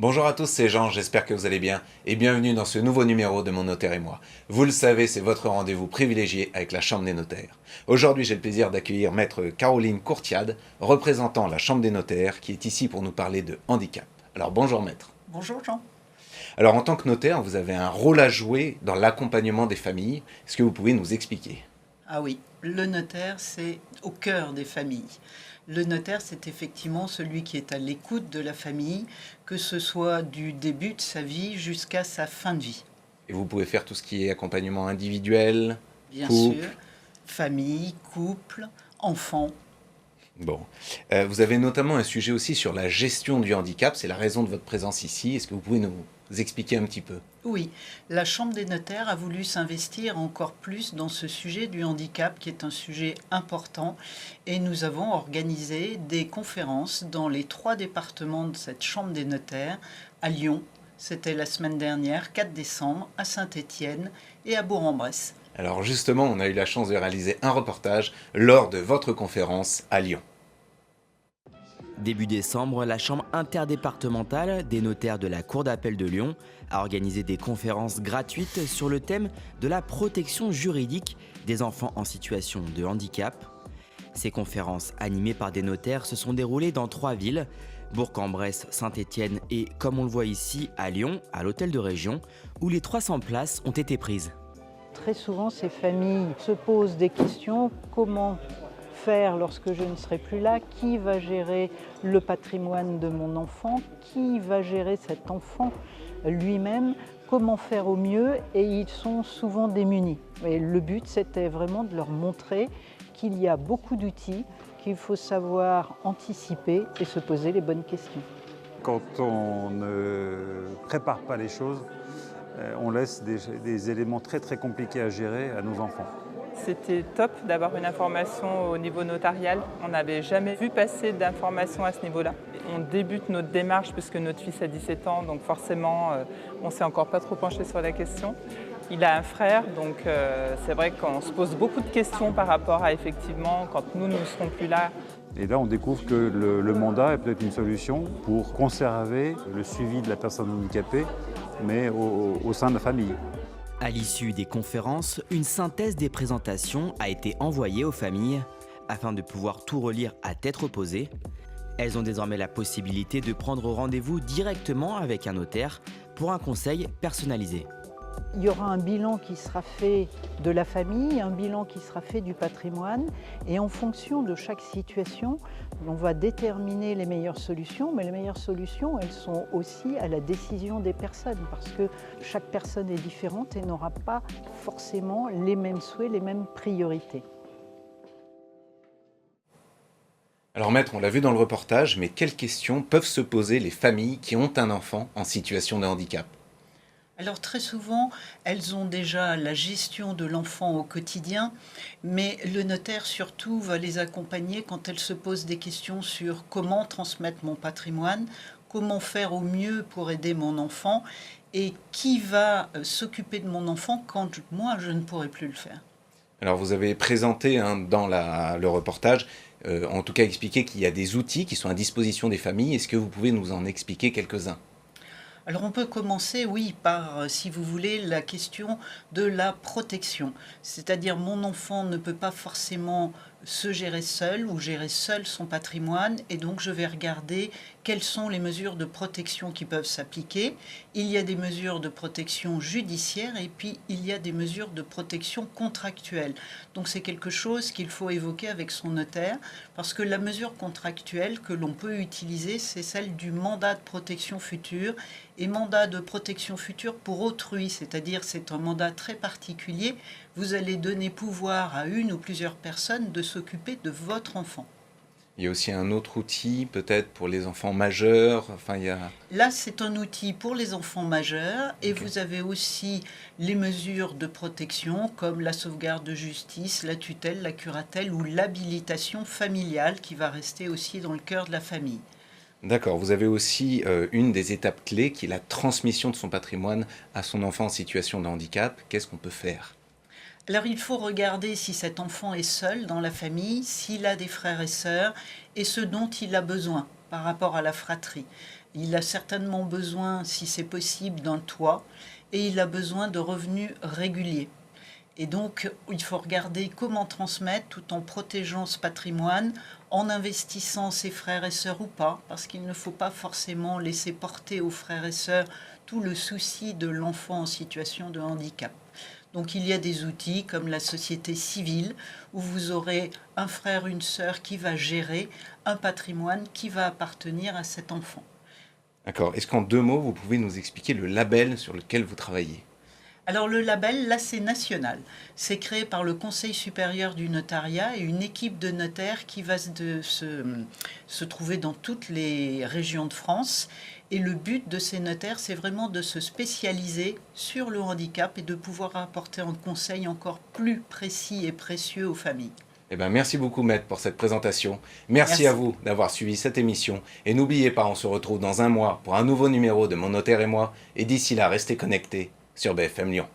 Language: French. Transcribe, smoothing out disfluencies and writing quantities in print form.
Bonjour à tous, c'est Jean, j'espère que vous allez bien et bienvenue dans ce nouveau numéro de Mon Notaire et moi. Vous le savez, c'est votre rendez-vous privilégié avec la Chambre des notaires. Aujourd'hui, j'ai le plaisir d'accueillir Maître Caroline Courtiade, représentant la Chambre des notaires, qui est ici pour nous parler de handicap. Alors bonjour Maître. Bonjour Jean. Alors en tant que notaire, vous avez un rôle à jouer dans l'accompagnement des familles. Est-ce que vous pouvez nous expliquer? Ah oui, le notaire, c'est au cœur des familles. Le notaire, c'est effectivement celui qui est à l'écoute de la famille, que ce soit du début de sa vie jusqu'à sa fin de vie. Et vous pouvez faire tout ce qui est accompagnement individuel, Bien couple. sûr, famille, couple, enfants. Bon. Vous avez notamment un sujet aussi sur la gestion du handicap, c'est la raison de votre présence ici. Est-ce que vous pouvez nous expliquer un petit peu? Oui, la Chambre des notaires a voulu s'investir encore plus dans ce sujet du handicap qui est un sujet important et nous avons organisé des conférences dans les 3 départements de cette Chambre des notaires, à Lyon, c'était la semaine dernière, 4 décembre, à Saint-Étienne et à Bourg-en-Bresse. Alors justement, on a eu la chance de réaliser un reportage lors de votre conférence à Lyon. Début décembre, la Chambre interdépartementale des notaires de la Cour d'appel de Lyon a organisé des conférences gratuites sur le thème de la protection juridique des enfants en situation de handicap. Ces conférences animées par des notaires se sont déroulées dans 3 villes, Bourg-en-Bresse, Saint-Étienne et, comme on le voit ici, à Lyon, à l'hôtel de région, où les 300 places ont été prises. Très souvent, ces familles se posent des questions. Comment faire lorsque je ne serai plus là? Qui va gérer le patrimoine de mon enfant? Qui va gérer cet enfant lui-même? Comment faire au mieux? Et ils sont souvent démunis. Et le but, c'était vraiment de leur montrer qu'il y a beaucoup d'outils, qu'il faut savoir anticiper et se poser les bonnes questions. Quand on ne prépare pas les choses, on laisse des éléments très très compliqués à gérer à nos enfants. C'était top d'avoir une information au niveau notarial. On n'avait jamais vu passer d'informations à ce niveau-là. On débute notre démarche puisque notre fils a 17 ans, donc forcément on ne s'est encore pas trop penché sur la question. Il a un frère, donc c'est vrai qu'on se pose beaucoup de questions par rapport à effectivement quand nous ne serons plus là. Et là, on découvre que le mandat est peut-être une solution pour conserver le suivi de la personne handicapée, mais au sein de la famille. À l'issue des conférences, une synthèse des présentations a été envoyée aux familles afin de pouvoir tout relire à tête reposée. Elles ont désormais la possibilité de prendre rendez-vous directement avec un notaire pour un conseil personnalisé. Il y aura un bilan qui sera fait de la famille, un bilan qui sera fait du patrimoine et en fonction de chaque situation, on va déterminer les meilleures solutions, mais les meilleures solutions, elles sont aussi à la décision des personnes parce que chaque personne est différente et n'aura pas forcément les mêmes souhaits, les mêmes priorités. Alors Maître, on l'a vu dans le reportage, mais quelles questions peuvent se poser les familles qui ont un enfant en situation de handicap? Alors très souvent, elles ont déjà la gestion de l'enfant au quotidien, mais le notaire surtout va les accompagner quand elles se posent des questions sur comment transmettre mon patrimoine, comment faire au mieux pour aider mon enfant et qui va s'occuper de mon enfant quand moi je ne pourrai plus le faire. Alors vous avez présenté dans le reportage, en tout cas expliqué qu'il y a des outils qui sont à disposition des familles. Est-ce que vous pouvez nous en expliquer quelques-uns? Alors on peut commencer, oui, par, si vous voulez, la question de la protection. C'est-à-dire mon enfant ne peut pas forcément se gérer seul ou gérer seul son patrimoine et donc je vais regarder quelles sont les mesures de protection qui peuvent s'appliquer. Il y a des mesures de protection judiciaire et puis il y a des mesures de protection contractuelle. Donc c'est quelque chose qu'il faut évoquer avec son notaire parce que la mesure contractuelle que l'on peut utiliser, c'est celle du mandat de protection future et mandat de protection future pour autrui, c'est-à-dire c'est un mandat très particulier. Vous allez donner pouvoir à une ou plusieurs personnes de s'occuper de votre enfant. Il y a aussi un autre outil, peut-être pour les enfants majeurs. Enfin, il y a... Là, c'est un outil pour les enfants majeurs et Ok. vous avez aussi les mesures de protection comme la sauvegarde de justice, la tutelle, la curatelle ou l'habilitation familiale qui va rester aussi dans le cœur de la famille. D'accord, vous avez aussi une des étapes clés qui est la transmission de son patrimoine à son enfant en situation de handicap. Qu'est-ce qu'on peut faire? Alors il faut regarder si cet enfant est seul dans la famille, s'il a des frères et sœurs et ce dont il a besoin par rapport à la fratrie. Il a certainement besoin, si c'est possible, d'un toit et il a besoin de revenus réguliers. Et donc, il faut regarder comment transmettre tout en protégeant ce patrimoine, en investissant ses frères et sœurs ou pas, parce qu'il ne faut pas forcément laisser porter aux frères et sœurs tout le souci de l'enfant en situation de handicap. Donc il y a des outils comme la société civile, où vous aurez un frère, une sœur qui va gérer un patrimoine qui va appartenir à cet enfant. D'accord. Est-ce qu'en 2 mots, vous pouvez nous expliquer le label sur lequel vous travaillez? Alors le label, là, c'est national. C'est créé par le Conseil supérieur du notariat et une équipe de notaires qui va se trouver dans toutes les régions de France. Et le but de ces notaires, c'est vraiment de se spécialiser sur le handicap et de pouvoir apporter un conseil encore plus précis et précieux aux familles. Eh bien, merci beaucoup, Maître, pour cette présentation. Merci à vous d'avoir suivi cette émission. Et n'oubliez pas, on se retrouve dans un mois pour un nouveau numéro de Mon Notaire et moi. Et d'ici là, restez connectés sur BFM Lyon.